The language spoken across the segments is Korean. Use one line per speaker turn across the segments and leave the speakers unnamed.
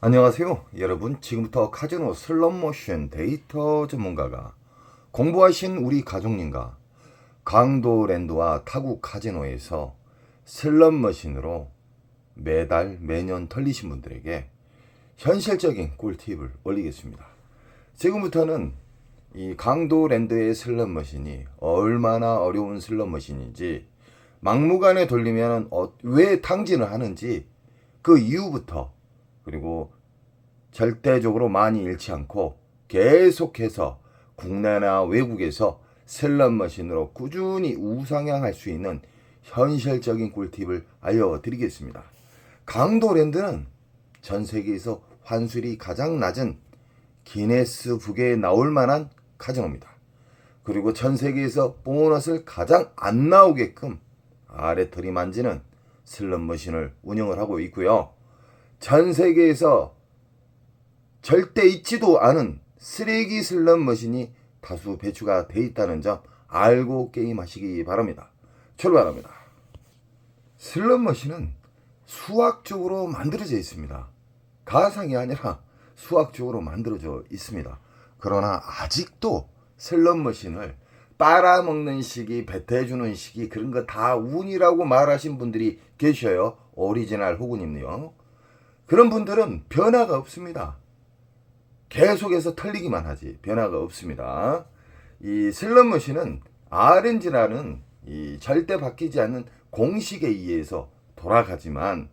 안녕하세요 여러분. 지금부터 카지노 슬롯머신 데이터 전문가가 공부하신 우리 가족님과 강도랜드와 타국 카지노에서 슬롯머신으로 매달 매년 털리신 분들에게 현실적인 꿀팁을 올리겠습니다. 지금부터는 이 강도랜드의 슬롯머신이 얼마나 어려운 슬롯머신인지, 막무가내 돌리면 왜 탕진을 하는지 그 이유부터, 그리고 절대적으로 많이 잃지 않고 계속해서 국내나 외국에서 슬롯머신으로 꾸준히 우상향할 수 있는 현실적인 꿀팁을 알려드리겠습니다. 강도랜드는 전 세계에서 환수율이 가장 낮은 기네스북에 나올 만한 카지노입니다. 그리고 전 세계에서 보너스를 가장 안 나오게끔 아래 들이만지는 슬롯머신을 운영을 하고 있고요. 전 세계에서 절대 있지도 않은 쓰레기 슬롯머신이 다수 배출가 돼 있다는 점 알고 게임하시기 바랍니다. 출발합니다. 슬롯머신은 수학적으로 만들어져 있습니다. 가상이 아니라 수학적으로 만들어져 있습니다. 그러나 아직도 슬롯머신을 빨아먹는 시기, 뱉어주는 시기, 그런 거 다 운이라고 말하신 분들이 계셔요. 오리지널 호구님요. 그런 분들은 변화가 없습니다. 계속해서 털리기만 하지 변화가 없습니다. 이 슬롯머신은 RNG라는 이 절대 바뀌지 않는 공식에 의해서 돌아가지만,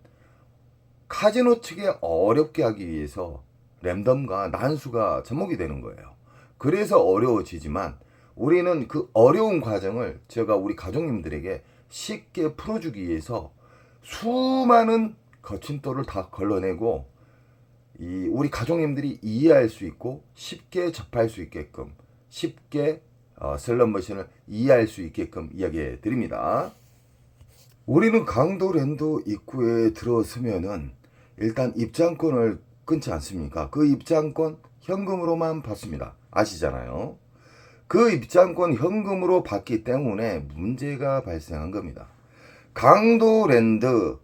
카지노 측에 어렵게 하기 위해서 랜덤과 난수가 접목이 되는 거예요. 그래서 어려워지지만 우리는 그 어려운 과정을 제가 우리 가족님들에게 쉽게 풀어주기 위해서 수많은 거침돌을 다 걸러내고 우리 가족님들이 이해할 수 있고 쉽게 접할 수 있게끔, 쉽게 슬롯머신을 이해할 수 있게끔 이야기해 드립니다. 우리는 강도랜드 입구에 들어서면은 일단 입장권을 끊지 않습니까? 그 입장권 현금으로만 받습니다. 아시잖아요. 그 입장권 현금으로 받기 때문에 문제가 발생한 겁니다. 강도랜드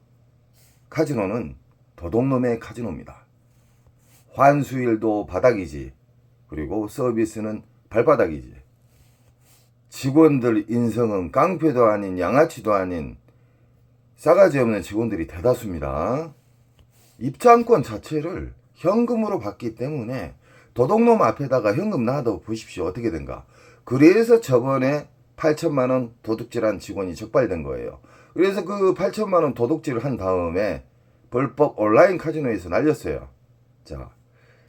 카지노는 도둑놈의 카지노입니다. 환수율도 바닥이지, 그리고 서비스는 발바닥이지, 직원들 인성은 깡패도 아닌 양아치도 아닌 싸가지 없는 직원들이 대다수입니다. 입장권 자체를 현금으로 받기 때문에 도둑놈 앞에다가 현금 놔둬 보십시오. 어떻게 된가. 그래서 저번에 8천만 원 도둑질한 직원이 적발된 거예요. 그래서 그 8천만 원 도둑질을 한 다음에 불법 온라인 카지노에서 날렸어요. 자,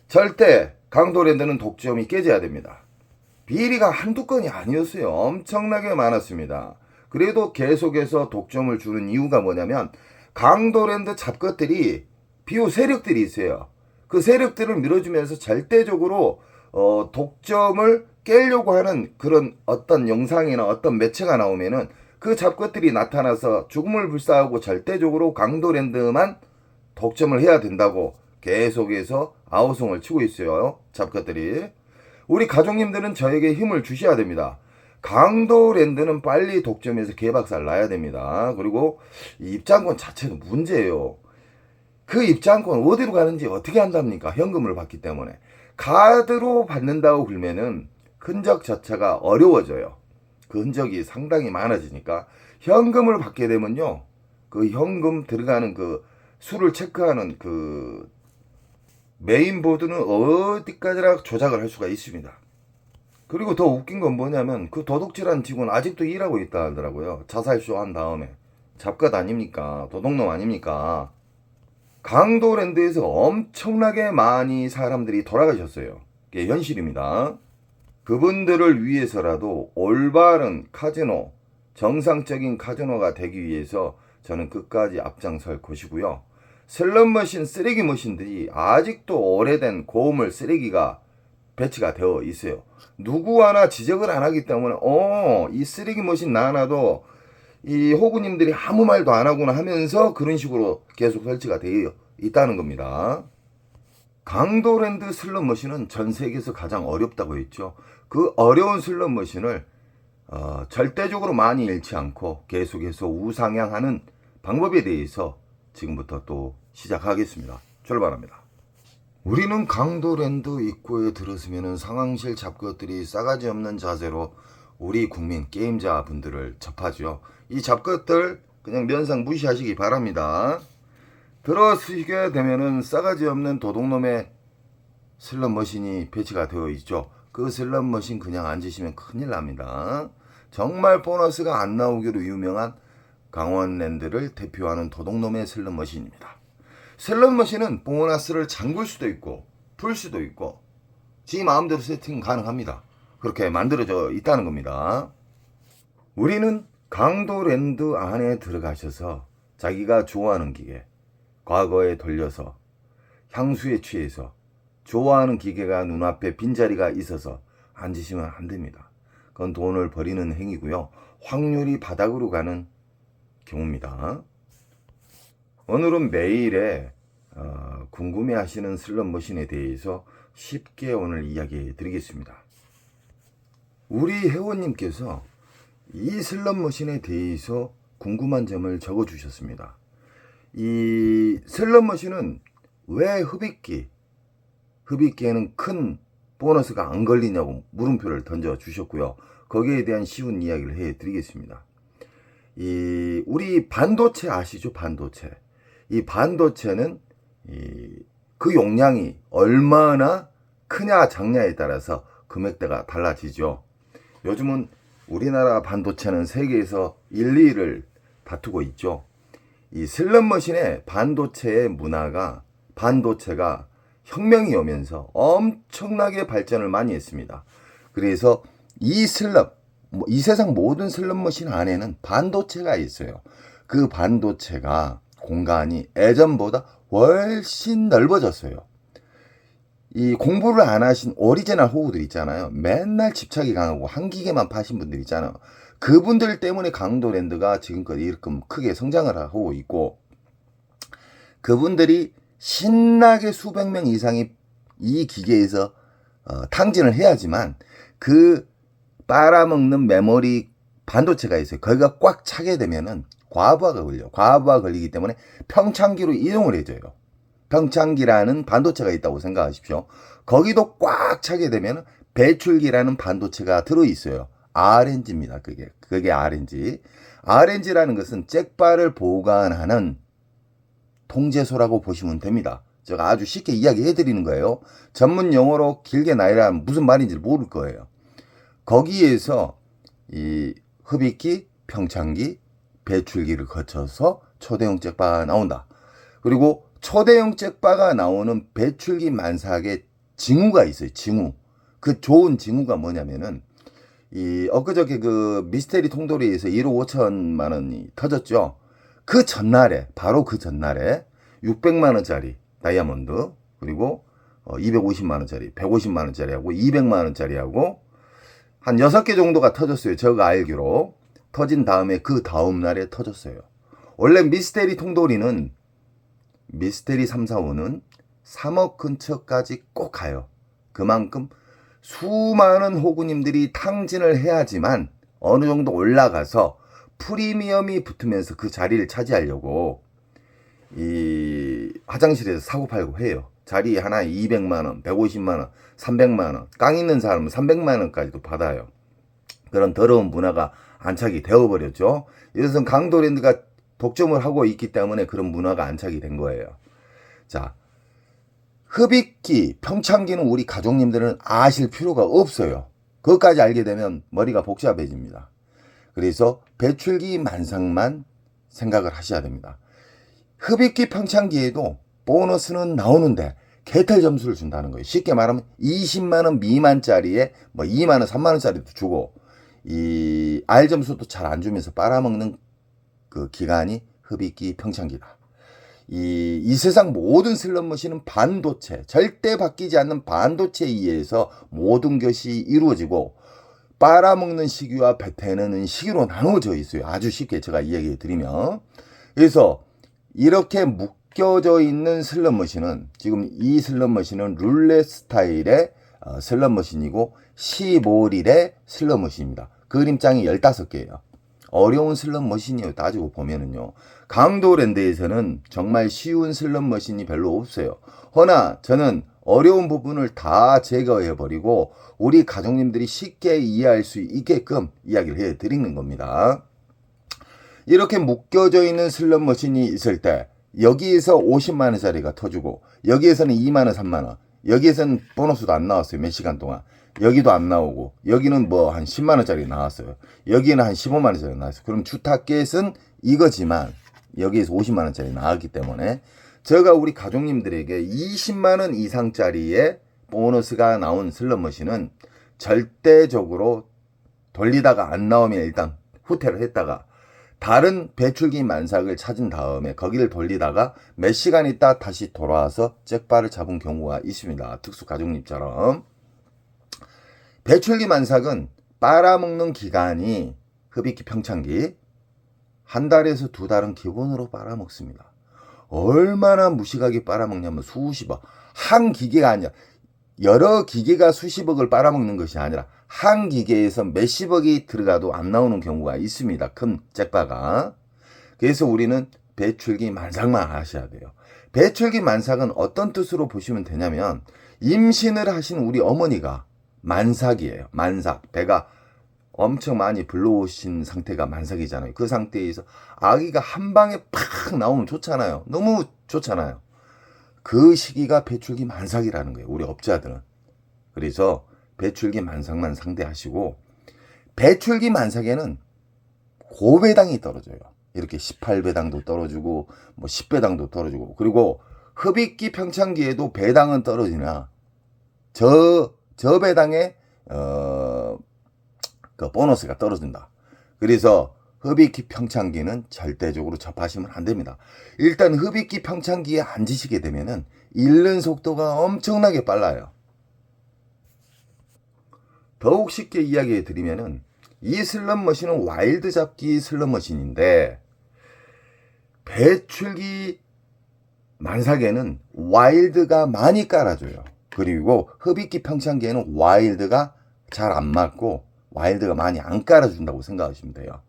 절대 강도랜드는 독점이 깨져야 됩니다. 비리가 한두 건이 아니었어요. 엄청나게 많았습니다. 그래도 계속해서 독점을 주는 이유가 뭐냐면, 강도랜드 잡것들이 비호 세력들이 있어요. 그 세력들을 밀어주면서 절대적으로 독점을 깨려고 하는 그런 어떤 영상이나 어떤 매체가 나오면은 그 잡것들이 나타나서 죽음을 불사하고 절대적으로 강도랜드만 독점을 해야 된다고 계속해서 아우성을 치고 있어요. 잡것들이. 우리 가족님들은 저에게 힘을 주셔야 됩니다. 강도랜드는 빨리 독점해서 개박살 나야 됩니다. 그리고 이 입장권 자체도 문제예요. 그 입장권 어디로 가는지 어떻게 한답니까? 현금을 받기 때문에. 카드로 받는다고 그러면은 흔적 자체가 어려워져요. 그 흔적이 상당히 많아지니까 현금을 받게 되면요, 그 현금 들어가는 그 수를 체크하는 그 메인보드는 어디까지나 조작을 할 수가 있습니다. 그리고 더 웃긴 건 뭐냐면, 그 도둑질한 직원 아직도 일하고 있다 하더라고요. 자살쇼 한 다음에. 잡것 아닙니까? 도둑놈 아닙니까? 강도랜드에서 엄청나게 많이 사람들이 돌아가셨어요. 이게 현실입니다. 그분들을 위해서라도 올바른 카지노, 정상적인 카지노가 되기 위해서 저는 끝까지 앞장설 것이고요. 슬롯머신, 쓰레기 머신들이 아직도 오래된 고물 쓰레기가 배치가 되어 있어요. 누구 하나 지적을 안 하기 때문에 이 쓰레기 머신 나놔도 이 호구님들이 아무 말도 안 하구나 하면서 그런 식으로 계속 설치가 되어 있다는 겁니다. 강도랜드 슬롯머신은 전 세계에서 가장 어렵다고 했죠. 그 어려운 슬롯머신을 절대적으로 많이 잃지 않고 계속해서 우상향하는 방법에 대해서 지금부터 또 시작하겠습니다. 출발합니다. 우리는 강도랜드 입구에 들어서면 상황실 잡것들이 싸가지 없는 자세로 우리 국민 게임자 분들을 접하죠. 이 잡것들 그냥 면상 무시하시기 바랍니다. 들어서게 되면은 싸가지 없는 도둑놈의 슬롯 머신이 배치가 되어 있죠. 그 슬롯 머신 그냥 앉으시면 큰일 납니다. 정말 보너스가 안 나오기로 유명한 강원랜드를 대표하는 도둑놈의 슬롯 머신입니다. 슬롯 머신은 보너스를 잠글 수도 있고 풀 수도 있고 지 마음대로 세팅 가능합니다. 그렇게 만들어져 있다는 겁니다. 우리는 강도랜드 안에 들어가셔서 자기가 좋아하는 기계 과거에 돌려서 향수에 취해서 좋아하는 기계가 눈앞에 빈자리가 있어서 앉으시면 안 됩니다. 그건 돈을 버리는 행위고요. 확률이 바닥으로 가는 경우입니다. 오늘은 매일에 궁금해하시는 슬롯 머신에 대해서 쉽게 오늘 이야기해 드리겠습니다. 우리 회원님께서 이 슬롯 머신에 대해서 궁금한 점을 적어 주셨습니다. 이 슬롯 머신은 왜 흡입기에는 큰 보너스가 안 걸리냐고 물음표를 던져 주셨고요. 거기에 대한 쉬운 이야기를 해 드리겠습니다. 우리 반도체 아시죠? 반도체. 이 반도체는 그 용량이 얼마나 크냐 작냐에 따라서 금액대가 달라지죠. 요즘은 우리나라 반도체는 세계에서 1, 2위를 다투고 있죠. 이 슬롯 머신의 반도체의 문화가 반도체가 혁명이 오면서 엄청나게 발전을 많이 했습니다. 그래서 이 세상 모든 슬롯 머신 안에는 반도체가 있어요. 그 반도체가 공간이 예전보다 훨씬 넓어졌어요. 이 공부를 안 하신 오리지널 호구들 있잖아요. 맨날 집착이 강하고 한 기계만 파신 분들 있잖아요. 그분들 때문에 강도랜드가 지금껏 이렇게 크게 성장을 하고 있고, 그분들이 신나게 수백 명 이상이 이 기계에서 탕진을 해야지만 그 빨아먹는 메모리 반도체가 있어요. 거기가 꽉 차게 되면은 과부하가 걸려요. 과부하 걸리기 때문에 평창기로 이동을 해줘요. 평창기라는 반도체가 있다고 생각하십시오. 거기도 꽉 차게 되면 배출기라는 반도체가 들어있어요. RNG입니다. 그게 RNG. RNG라는 것은 잭바를 보관하는 통제소라고 보시면 됩니다. 제가 아주 쉽게 이야기해 드리는 거예요. 전문 용어로 길게 나열하면 무슨 말인지 모를 거예요. 거기에서 이 흡입기, 평창기, 배출기를 거쳐서 초대형 잭바가 나온다. 그리고 초대형 잭바가 나오는 배출기 만삭에 징후가 있어요. 징후. 그 좋은 징후가 뭐냐면은 엊그저께 그 미스테리 통돌이에서 1억 5천만 원이 터졌죠. 그 전날에 바로 그 전날에 600만 원짜리 다이아몬드 그리고 250만 원짜리 150만 원짜리하고 200만 원짜리하고 한 6개 정도가 터졌어요. 제가 알기로. 터진 다음에 그 다음 날에 터졌어요. 원래 미스테리 통돌이는 미스테리 3, 4, 5는 3억 근처까지 꼭 가요. 그만큼 수많은 호구님들이 탕진을 해야지만 어느 정도 올라가서 프리미엄이 붙으면서 그 자리를 차지하려고 이 화장실에서 사고팔고 해요. 자리 하나에 200만 원, 150만 원, 300만 원. 깡 있는 사람은 300만 원까지도 받아요. 그런 더러운 문화가 안착이 되어버렸죠. 이것은 강도랜드가 독점을 하고 있기 때문에 그런 문화가 안착이 된 거예요. 자, 흡입기, 평창기는 우리 가족님들은 아실 필요가 없어요. 그것까지 알게 되면 머리가 복잡해집니다. 그래서 배출기 만상만 생각을 하셔야 됩니다. 흡입기 평창기에도 보너스는 나오는데 개털 점수를 준다는 거예요. 쉽게 말하면 20만 원 미만짜리에 뭐 2만 원, 3만 원짜리도 주고 이 R 점수도 잘 안 주면서 빨아먹는 그 기간이 흡입기 평창기다. 이 세상 모든 슬롯 머신은 반도체, 절대 바뀌지 않는 반도체에 의해서 모든 것이 이루어지고 빨아먹는 시기와 뱉어내는 시기로 나누어져 있어요. 아주 쉽게 제가 이야기해 드리면. 그래서 이렇게 묶여져 있는 슬롯 머신은 지금 이 슬롯 머신은 룰렛 스타일의 슬롯 머신이고 15릴의 슬롯 머신입니다. 그림장이 15개예요. 어려운 슬롯머신이에요. 따지고 보면은요. 강도랜드에서는 정말 쉬운 슬롯머신이 별로 없어요. 허나 저는 어려운 부분을 다 제거해버리고 우리 가족님들이 쉽게 이해할 수 있게끔 이야기를 해드리는 겁니다. 이렇게 묶여져 있는 슬롯머신이 있을 때 여기에서 50만원짜리가 터지고 여기에서는 2만원, 3만원, 여기에서는 보너스도 안 나왔어요. 몇 시간 동안. 여기도 안 나오고 여기는 뭐 한 10만원짜리 나왔어요. 여기는 한 15만원짜리 나왔어요. 그럼 주 타겟은 이거지만 여기에서 50만원짜리 나왔기 때문에 제가 우리 가족님들에게 20만원 이상짜리의 보너스가 나온 슬롯머신은 절대적으로 돌리다가 안 나오면 일단 후퇴를 했다가 다른 배출기 만삭을 찾은 다음에 거기를 돌리다가 몇 시간 있다 다시 돌아와서 잭바를 잡은 경우가 있습니다. 특수 가족님처럼. 배출기 만삭은 빨아먹는 기간이 흡입기 평창기 한 달에서 두 달은 기본으로 빨아먹습니다. 얼마나 무식하게 빨아먹냐면 수십억. 한 기계가 아니라 여러 기계가 수십억을 빨아먹는 것이 아니라 한 기계에서 몇십억이 들어가도 안 나오는 경우가 있습니다. 큰 잭바가. 그래서 우리는 배출기 만삭만 하셔야 돼요. 배출기 만삭은 어떤 뜻으로 보시면 되냐면 임신을 하신 우리 어머니가 만삭이에요. 만삭. 배가 엄청 많이 불러오신 상태가 만삭이잖아요. 그 상태에서 아기가 한 방에 팍 나오면 좋잖아요. 너무 좋잖아요. 그 시기가 배출기 만삭이라는 거예요. 우리 업자들은. 그래서 배출기 만삭만 상대하시고 배출기 만삭에는 고배당이 떨어져요. 이렇게 18배당도 떨어지고 뭐 10배당도 떨어지고 그리고 흡입기 평창기에도 배당은 떨어지나 저배당에 그 보너스가 떨어진다. 그래서 흡입기 평창기는 절대적으로 접하시면 안 됩니다. 일단 흡입기 평창기에 앉으시게 되면은 잃는 속도가 엄청나게 빨라요. 더욱 쉽게 이야기해 드리면은 이 슬롯머신은 와일드 잡기 슬롯머신인데 배출기 만삭에는 와일드가 많이 깔아줘요. 그리고 흡입기 평창기에는 와일드가 잘 안 맞고 와일드가 많이 안 깔아준다고 생각하시면 돼요.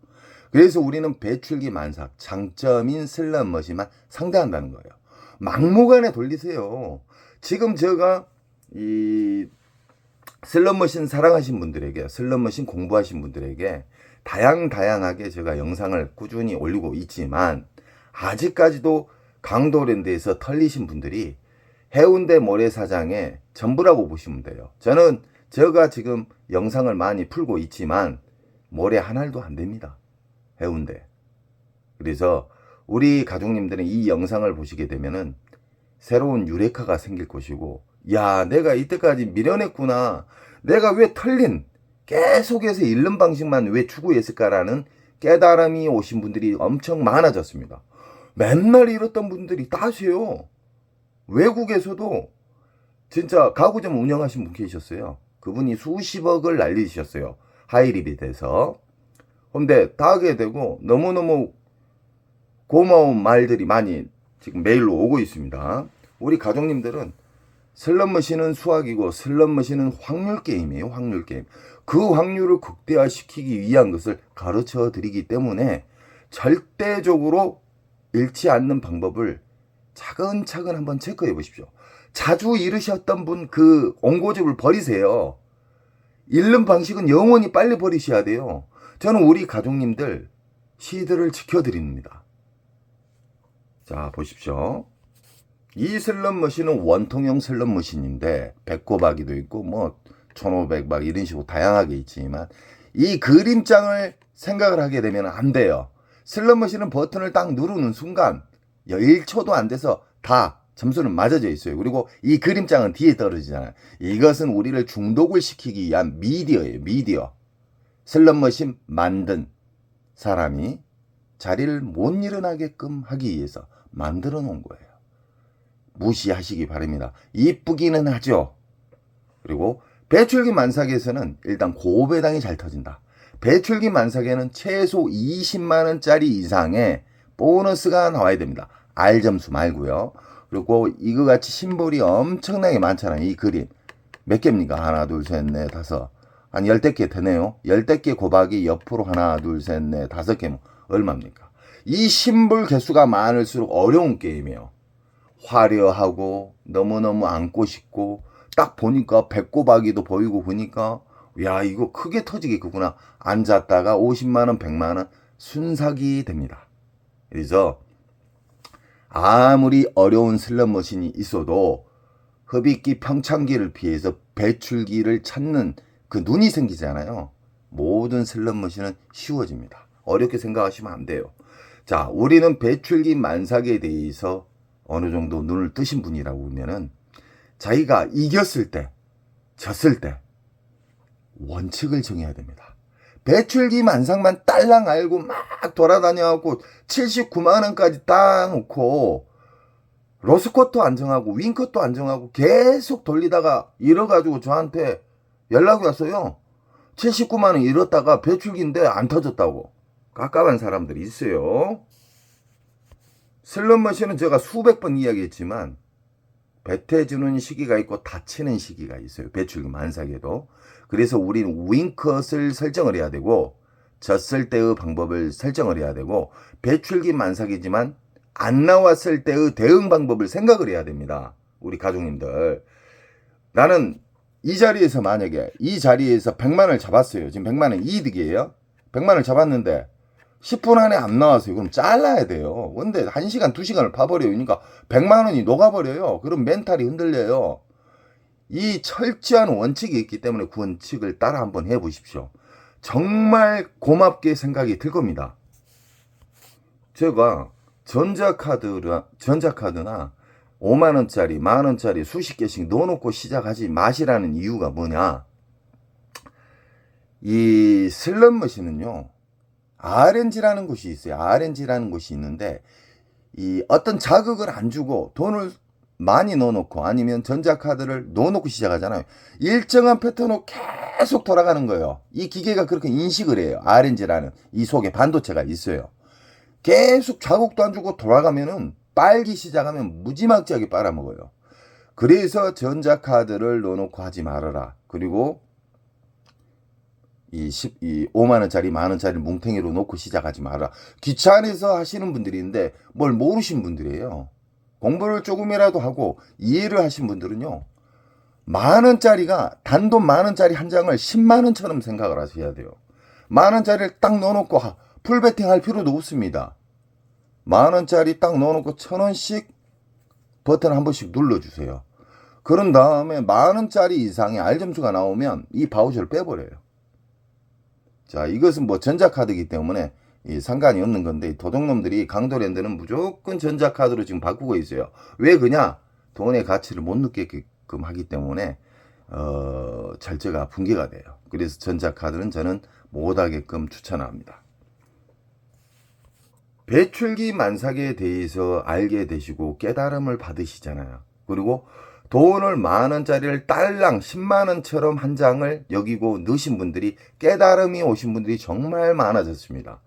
그래서 우리는 배출기 만삭, 장점인 슬롯머신만 상대한다는 거예요. 막무가내 돌리세요. 지금 제가 이 슬롯머신 사랑하신 분들에게, 슬롯머신 공부하신 분들에게 다양하게 제가 영상을 꾸준히 올리고 있지만 아직까지도 강도랜드에서 털리신 분들이 해운대 모래사장의 전부라고 보시면 돼요. 제가 지금 영상을 많이 풀고 있지만 모래 한 알도 안 됩니다. 해운대. 그래서 우리 가족님들은 이 영상을 보시게 되면은 새로운 유레카가 생길 것이고, 야, 내가 이때까지 미련했구나. 내가 왜 털린 계속해서 잃는 방식만 왜 추구했을까라는 깨달음이 오신 분들이 엄청 많아졌습니다. 맨날 잃었던 분들이 따세요. 외국에서도 진짜 가구점 운영하신 분 계셨어요. 그분이 수십억을 날리셨어요. 하이리빗에서. 근데 다 하게 되고 너무너무 고마운 말들이 많이 지금 메일로 오고 있습니다. 우리 가족님들은 슬롯머신은 수학이고 슬롯머신은 확률 게임이에요. 확률 게임. 그 확률을 극대화시키기 위한 것을 가르쳐 드리기 때문에 절대적으로 잃지 않는 방법을 차근차근 한번 체크해 보십시오. 자주 잃으셨던 분 그 옹고집을 버리세요. 잃는 방식은 영원히 빨리 버리셔야 돼요. 저는 우리 가족님들 시드를 지켜드립니다. 자, 보십시오. 이 슬롯머신은 원통형 슬롯머신인데 배꼽아기도 있고 뭐 1500 막 이런 식으로 다양하게 있지만 이 그림장을 생각을 하게 되면 안 돼요. 슬롯머신은 버튼을 딱 누르는 순간 1초도 안 돼서 다 점수는 맞아져 있어요. 그리고 이 그림장은 뒤에 떨어지잖아요. 이것은 우리를 중독을 시키기 위한 미디어예요. 미디어. 슬롯머신 만든 사람이 자리를 못 일어나게끔 하기 위해서 만들어 놓은 거예요. 무시하시기 바랍니다. 이쁘기는 하죠. 그리고 배출기 만삭에서는 일단 고배당이 잘 터진다. 배출기 만삭에는 최소 20만원짜리 이상의 보너스가 나와야 됩니다. R점수 말고요. 그리고 이거 같이 심볼이 엄청나게 많잖아요. 이 그림. 몇 개입니까? 하나, 둘, 셋, 넷, 다섯. 한 10개 되네요. 10개 곱하기 옆으로 하나, 둘, 셋, 넷, 5개면 얼마입니까? 이 심볼 개수가 많을수록 어려운 게임이에요. 화려하고 너무너무 안고 싶고 딱 보니까 배꼽아기도 보이고 보니까 야 이거 크게 터지겠구나. 앉았다가 50만원 100만원 순삭이 됩니다. 그래서 아무리 어려운 슬롯머신이 있어도 흡입기 평창기를 피해서 배출기를 찾는 그 눈이 생기잖아요. 모든 슬롯머신은 쉬워집니다. 어렵게 생각하시면 안 돼요. 자, 우리는 배출기 만삭에 대해서 어느 정도 눈을 뜨신 분이라고 보면은 자기가 이겼을 때, 졌을 때 원칙을 정해야 됩니다. 배출기 만삭만 딸랑 알고 막 돌아다녀갖고 79만 원까지 딱 놓고 로스컷도 안 정하고 윙컷도 안 정하고 계속 돌리다가 잃어가지고 저한테 연락이 왔어요. 79만 원 잃었다가 배출기인데 안 터졌다고. 깝깝한 사람들이 있어요. 슬롯머신은 제가 수백 번 이야기했지만 배태주는 시기가 있고 다치는 시기가 있어요. 배출기 만삭에도. 그래서 우리는 윙컷을 설정을 해야 되고 졌을 때의 방법을 설정을 해야 되고 배출기 만삭이지만 안 나왔을 때의 대응 방법을 생각을 해야 됩니다. 우리 가족님들. 나는 이 자리에서 만약에 이 자리에서 100만 원을 잡았어요. 지금 100만 원 이득이에요. 100만 원을 잡았는데 10분 안에 안 나왔어요. 그럼 잘라야 돼요. 근데 1시간, 2시간을 봐버려요. 그러니까 100만 원이 녹아버려요. 그럼 멘탈이 흔들려요. 이 철저한 원칙이 있기 때문에 그 원칙을 따라 한번 해보십시오. 정말 고맙게 생각이 들 겁니다. 제가 전자카드나 5만원짜리, 만원짜리 수십 개씩 넣어놓고 시작하지 마시라는 이유가 뭐냐. 이 슬롯머신은요. RNG라는 곳이 있어요. RNG라는 곳이 있는데 이 어떤 자극을 안 주고 돈을 많이 넣어놓고 아니면 전자카드를 넣어놓고 시작하잖아요. 일정한 패턴으로 계속 돌아가는 거예요. 이 기계가 그렇게 인식을 해요. RNG라는 이 속에 반도체가 있어요. 계속 자극도 안 주고 돌아가면은 빨기 시작하면 무지막지하게 빨아먹어요. 그래서 전자카드를 넣어놓고 하지 말아라. 그리고 이 5만원짜리, 만원짜리 뭉탱이로 놓고 시작하지 마라. 귀찮아서 하시는 분들인데 뭘 모르신 분들이에요. 공부를 조금이라도 하고 이해를 하신 분들은요. 만원짜리가 단돈 만원짜리 한 장을 10만원처럼 생각을 하셔야 돼요. 만원짜리를 딱 넣어놓고 풀베팅 할 필요도 없습니다. 만원짜리 딱 넣어놓고 1000원씩 버튼 한 번씩 눌러주세요. 그런 다음에 만원짜리 이상의 R점수가 나오면 이 바우처를 빼버려요. 자, 이것은 뭐 전자카드이기 때문에 상관이 없는 건데 도둑놈들이 강도랜드는 무조건 전자카드로 지금 바꾸고 있어요. 왜 그냐? 돈의 가치를 못 느끼게끔 하기 때문에 절제가 붕괴가 돼요. 그래서 전자카드는 저는 못하게끔 추천합니다. 배출기 만삭에 대해서 알게 되시고 깨달음을 받으시잖아요. 그리고 돈을 만원짜리를 딸랑 10만원처럼 한 장을 여기고 넣으신 분들이 깨달음이 오신 분들이 정말 많아졌습니다.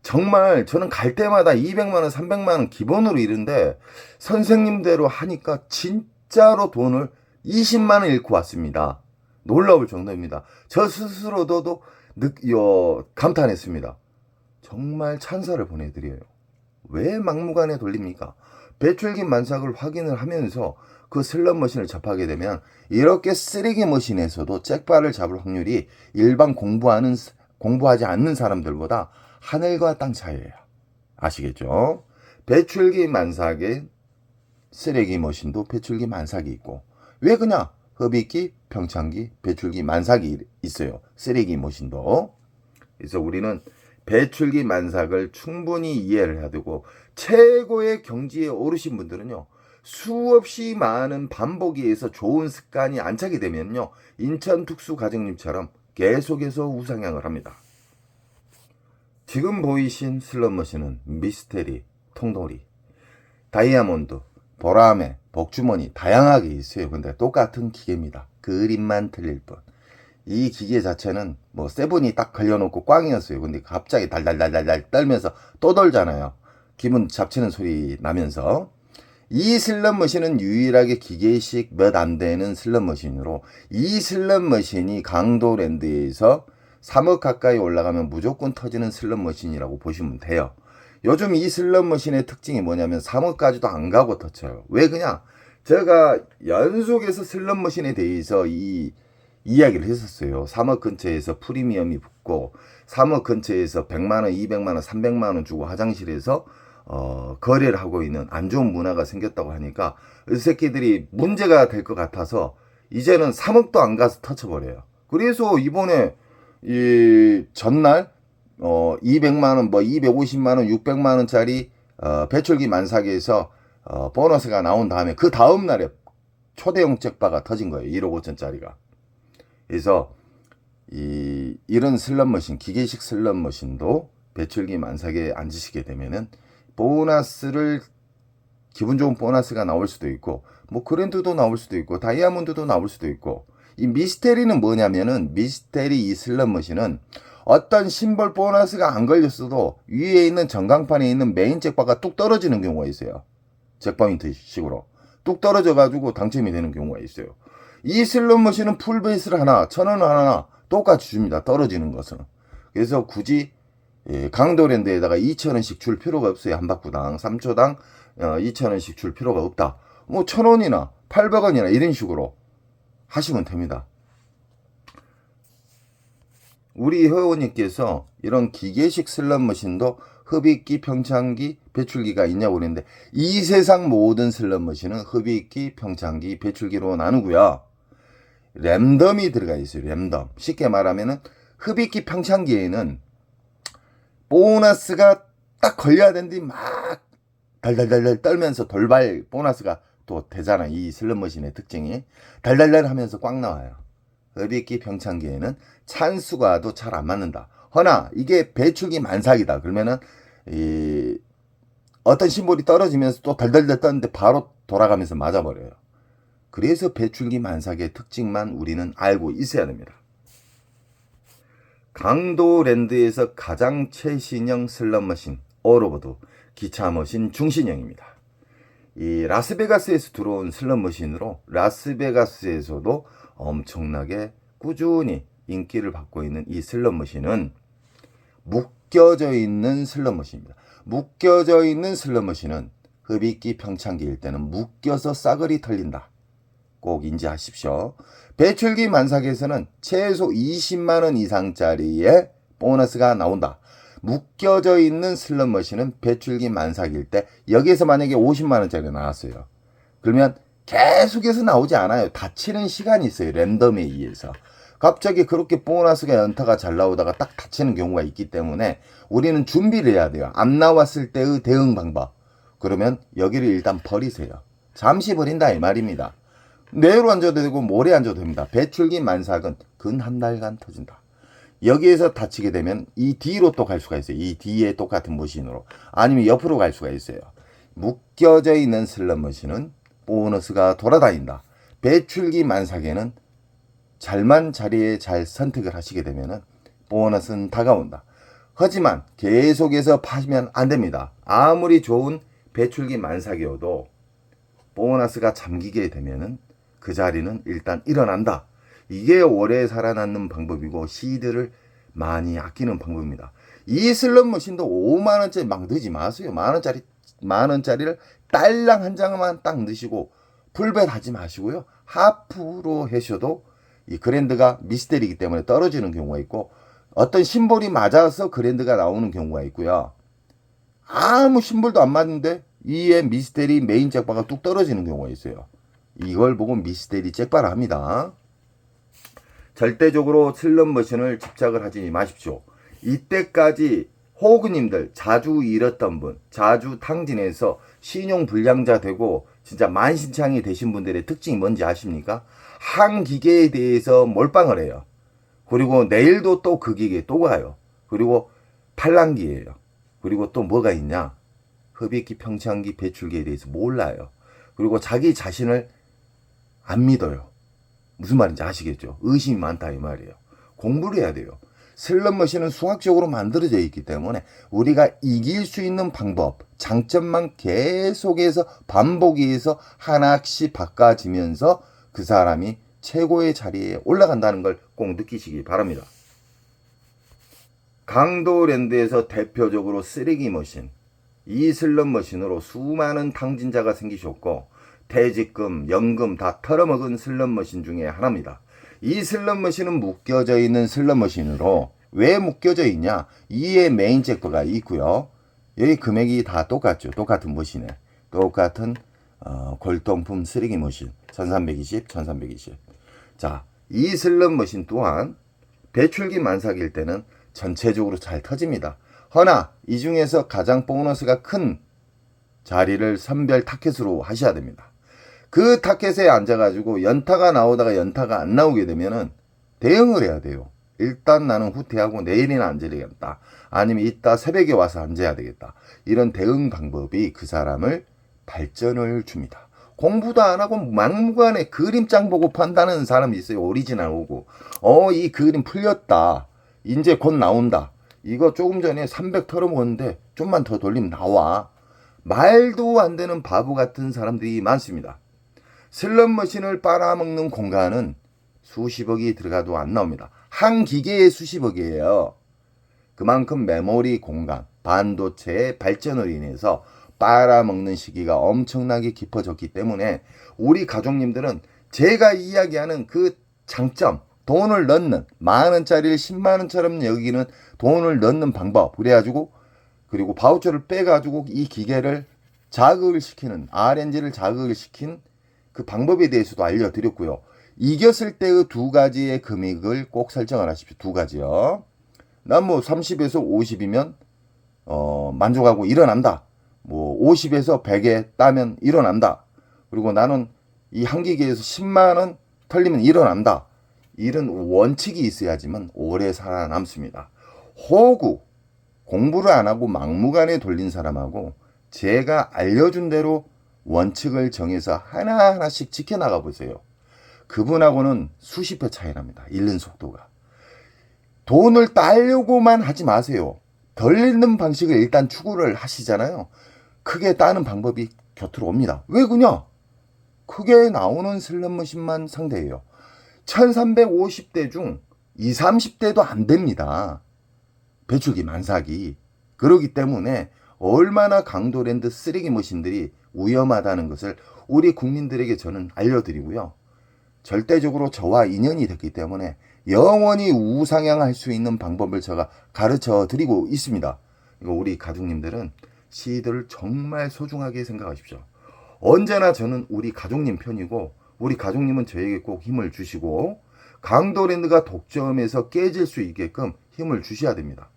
정말 저는 갈 때마다 200만원 300만원 기본으로 이른데 선생님대로 하니까 진짜로 돈을 20만원 잃고 왔습니다. 놀라울 정도입니다. 저 스스로도 감탄했습니다. 정말 찬사를 보내드려요. 왜 막무가내 돌립니까? 배출기 만삭을 확인을 하면서 그 슬롯머신을 접하게 되면 이렇게 쓰레기 머신에서도 잭바를 잡을 확률이 일반 공부하지 않는 사람들보다 하늘과 땅 차이예요. 아시겠죠? 배출기 만삭에 쓰레기 머신도 배출기 만삭이 있고 왜 그냐? 흡입기, 평창기, 배출기 만삭이 있어요. 쓰레기 머신도. 그래서 우리는 배출기 만삭을 충분히 이해를 해야 되고 최고의 경지에 오르신 분들은요. 수없이 많은 반복에 의해서 좋은 습관이 안착이 되면요. 인천특수가정님처럼 계속해서 우상향을 합니다. 지금 보이신 슬롯머신은 미스테리, 통돌이, 다이아몬드, 보라매, 복주머니 다양하게 있어요. 근데 똑같은 기계입니다. 그림만 틀릴 뿐. 이 기계 자체는 뭐 세븐이 딱 걸려놓고 꽝이었어요. 근데 갑자기 달달달달달 떨면서 또 돌잖아요. 기분 잡치는 소리 나면서. 이 슬롯머신은 유일하게 기계식 몇 안 되는 슬롯머신으로 이 슬롯머신이 강도랜드에서 3억 가까이 올라가면 무조건 터지는 슬롯머신이라고 보시면 돼요. 요즘 이 슬롯머신의 특징이 뭐냐면 3억까지도 안 가고 터쳐요. 왜 그냥 제가 연속해서 슬롯머신에 대해서 이 이야기를 했었어요. 3억 근처에서 프리미엄이 붙고 3억 근처에서 100만원, 200만원, 300만원 주고 화장실에서 거래를 하고 있는 안 좋은 문화가 생겼다고 하니까 이 새끼들이 문제가 될 것 같아서 이제는 3억도 안 가서 터쳐버려요. 그래서 이번에 이 전날 200만원, 뭐 250만원, 600만원짜리 배출기 만사기에서 보너스가 나온 다음에 그 다음날에 초대형 잭바가 터진 거예요. 1억 5천짜리가. 그래서 이런 슬롯머신, 기계식 슬롯머신도 배출기 만사기에 앉으시게 되면은 보너스를, 기분 좋은 보너스가 나올 수도 있고, 뭐 그랜드도 나올 수도 있고, 다이아몬드도 나올 수도 있고. 이 미스테리는 뭐냐면은, 미스테리 이 슬롯머신은 어떤 심벌 보너스가 안 걸렸어도 위에 있는 전광판에 있는 메인 잭바가 뚝 떨어지는 경우가 있어요. 잭포인트 식으로 뚝 떨어져가지고 당첨이 되는 경우가 있어요. 이 슬롯머신은 풀베이스를 하나, 1,000원 하나 똑같이 줍니다. 떨어지는 것은. 그래서 굳이 강도랜드에다가 2,000원씩 줄 필요가 없어요. 한 바구당 3초당 2,000원씩 줄 필요가 없다. 뭐 1,000원이나 800원이나 이런 식으로 하시면 됩니다. 우리 회원님께서 이런 기계식 슬롯머신도 흡입기, 평창기, 배출기가 있냐고 그랬는데 이 세상 모든 슬롯머신은 흡입기, 평창기, 배출기로 나누고요. 랜덤이 들어가 있어요. 랜덤. 쉽게 말하면은 흡입기, 평창기에는 보너스가 딱 걸려야 되는데 막 달달달달 떨면서 돌발 보너스가 또 되잖아. 이 슬롯머신의 특징이 달달달 하면서 꽉 나와요. 흡입기, 평창기에는 찬수가도 잘 안 맞는다. 허나 이게 배출기 만삭이다. 그러면은 어떤 심볼이 떨어지면서 또 달달달 떴는데 바로 돌아가면서 맞아버려요. 그래서 배출기 만삭의 특징만 우리는 알고 있어야 됩니다. 강도랜드에서 가장 최신형 슬롯머신 오로보드 기차머신 중신형입니다. 이 라스베가스에서 들어온 슬롯머신으로 라스베가스에서도 엄청나게 꾸준히 인기를 받고 있는 이 슬롯머신은 묶여져 있는 슬롯머신입니다. 묶여져 있는 슬롯머신은 흡입기, 평창기일 때는 묶여서 싸그리 털린다. 꼭 인지하십시오. 배출기 만삭에서는 최소 20만원 이상짜리의 보너스가 나온다. 묶여져 있는 슬롯머신은 배출기 만삭일 때 여기에서 만약에 50만원짜리 나왔어요. 그러면 계속해서 나오지 않아요. 닫히는 시간이 있어요. 랜덤에 의해서. 갑자기 그렇게 보너스가 연타가 잘 나오다가 딱 닫히는 경우가 있기 때문에 우리는 준비를 해야 돼요. 안 나왔을 때의 대응 방법. 그러면 여기를 일단 버리세요. 잠시 버린다 이 말입니다. 내일 앉아도 되고 모레 앉아도 됩니다. 배출기 만삭은 근 한 달간 터진다. 여기에서 닫히게 되면 이 뒤로 또 갈 수가 있어요. 이 뒤에 똑같은 머신으로. 아니면 옆으로 갈 수가 있어요. 묶여져 있는 슬롯머신은 보너스가 돌아다닌다. 배출기 만삭에는 잘만 자리에 잘 선택을 하시게 되면 보너스는 다가온다. 하지만 계속해서 파시면 안 됩니다. 아무리 좋은 배출기 만삭이어도 보너스가 잠기게 되면 그 자리는 일단 일어난다. 이게 오래 살아남는 방법이고 시드를 많이 아끼는 방법입니다. 이 슬롯머신도 5만원짜리 막 넣지 마세요. 만원짜리를 딸랑 한 장만 딱 넣으시고 풀벳 하지 마시고요. 하프로 하셔도 이 그랜드가 미스테리이기 때문에 떨어지는 경우가 있고 어떤 심볼이 맞아서 그랜드가 나오는 경우가 있고요. 아무 심볼도 안 맞는데 이에 미스테리 메인 잭바가 뚝 떨어지는 경우가 있어요. 이걸 보고 미스테리 잭바라 합니다. 절대적으로 슬롯머신을 집착을 하지 마십시오. 이때까지 호그님들 자주 잃었던 분, 자주 탕진해서 신용 불량자 되고 진짜 만신창이 되신 분들의 특징이 뭔지 아십니까? 한 기계에 대해서 몰빵을 해요. 그리고 내일도 또 그 기계에 또 가요. 그리고 팔랑기예요. 그리고 또 뭐가 있냐? 흡입기, 평창기, 배출기에 대해서 몰라요. 그리고 자기 자신을 안 믿어요. 무슨 말인지 아시겠죠? 의심이 많다 이 말이에요. 공부를 해야 돼요. 슬롯머신은 수학적으로 만들어져 있기 때문에 우리가 이길 수 있는 방법, 장점만 계속해서 반복해서 하나씩 바꿔지면서 그 사람이 최고의 자리에 올라간다는 걸 꼭 느끼시기 바랍니다. 강도랜드에서 대표적으로 쓰레기 머신, 이 슬롯머신으로 수많은 탕진자가 생기셨고 퇴직금, 연금 다 털어먹은 슬롯머신 중에 하나입니다. 이 슬롯머신은 묶여져 있는 슬롯머신으로 왜 묶여져 있냐? 이에 메인 잭버가 있고요. 여기 금액이 다 똑같죠. 똑같은 머신에 똑같은 골동품 쓰레기 머신 1320, 1320. 자, 이 슬롯머신 또한 배출기 만삭일 때는 전체적으로 잘 터집니다. 허나 이 중에서 가장 보너스가 큰 자리를 선별 타켓으로 하셔야 됩니다. 그 타켓에 앉아가지고 연타가 나오다가 연타가 안 나오게 되면은 대응을 해야 돼요. 일단 나는 후퇴하고 내일이나 앉아야 되겠다. 아니면 이따 새벽에 와서 앉아야 되겠다. 이런 대응 방법이 그 사람을 발전을 줍니다. 공부도 안 하고 막무가내 그림장 보고 판다는 사람이 있어요. 오리지널 오고. 이 그림 풀렸다. 이제 곧 나온다. 이거 조금 전에 300 털어먹었는데 좀만 더 돌리면 나와. 말도 안 되는 바보 같은 사람들이 많습니다. 슬롯머신을 빨아먹는 공간은 수십억이 들어가도 안 나옵니다. 한 기계에 수십억이에요. 그만큼 메모리 공간, 반도체의 발전으로 인해서 빨아먹는 시기가 엄청나게 깊어졌기 때문에 우리 가족님들은 제가 이야기하는 그 장점, 돈을 넣는, 만원짜리를 10만원처럼 여기는 돈을 넣는 방법, 그래가지고 그리고 바우처를 빼가지고 이 기계를 자극을 시키는, RNG를 자극을 시킨 그 방법에 대해서도 알려드렸고요. 이겼을 때의 두 가지의 금액을 꼭 설정을 하십시오. 두 가지요. 난 뭐 30에서 50이면 만족하고 일어난다. 뭐 50에서 100에 따면 일어난다. 그리고 나는 이 한 기계에서 10만원 털리면 일어난다. 이런 원칙이 있어야지만 오래 살아남습니다. 호구, 공부를 안 하고 막무가내 돌린 사람하고 제가 알려준 대로 원칙을 정해서 하나하나씩 지켜나가 보세요. 그분하고는 수십 배 차이 납니다. 잃는 속도가. 돈을 따려고만 하지 마세요. 덜 잃는 방식을 일단 추구를 하시잖아요. 크게 따는 방법이 곁으로 옵니다. 왜 그냐? 크게 나오는 슬롯머신만 상대해요. 1350대 중 20, 30대도 안 됩니다. 배출기 만삭이. 그러기 때문에 얼마나 강도랜드 쓰레기 머신들이 위험하다는 것을 우리 국민들에게 저는 알려드리고요. 절대적으로 저와 인연이 됐기 때문에 영원히 우상향할 수 있는 방법을 제가 가르쳐 드리고 있습니다. 우리 가족님들은 시들을 정말 소중하게 생각하십시오. 언제나 저는 우리 가족님 편이고 우리 가족님은 저에게 꼭 힘을 주시고 강도랜드가 독점에서 깨질 수 있게끔 힘을 주셔야 됩니다.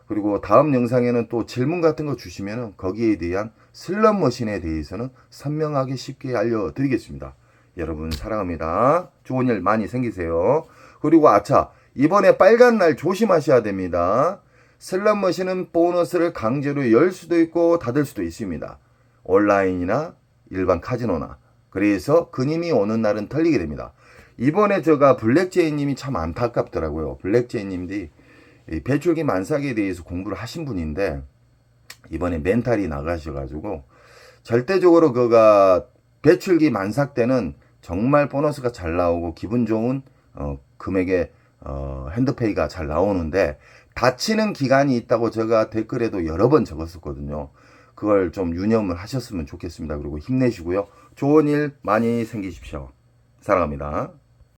그리고 다음 영상에는 또 질문 같은 거 주시면 거기에 대한 슬롯머신에 대해서는 선명하게 쉽게 알려드리겠습니다. 여러분 사랑합니다. 좋은 일 많이 생기세요. 그리고 이번에 빨간 날 조심하셔야 됩니다. 슬롯머신은 보너스를 강제로 열 수도 있고 닫을 수도 있습니다. 온라인이나 일반 카지노나. 그래서 그님이 오는 날은 털리게 됩니다. 이번에 제가 블랙제이님이 참 안타깝더라고요. 블랙제이님이 배출기 만삭에 대해서 공부를 하신 분인데 이번에 멘탈이 나가셔가지고 절대적으로 그가 배출기 만삭 때는 정말 보너스가 잘 나오고 기분 좋은 금액의 핸드페이가 잘 나오는데 다치는 기간이 있다고 제가 댓글에도 여러 번 적었었거든요. 그걸 좀 유념을 하셨으면 좋겠습니다. 그리고 힘내시고요. 좋은 일 많이 생기십시오. 사랑합니다.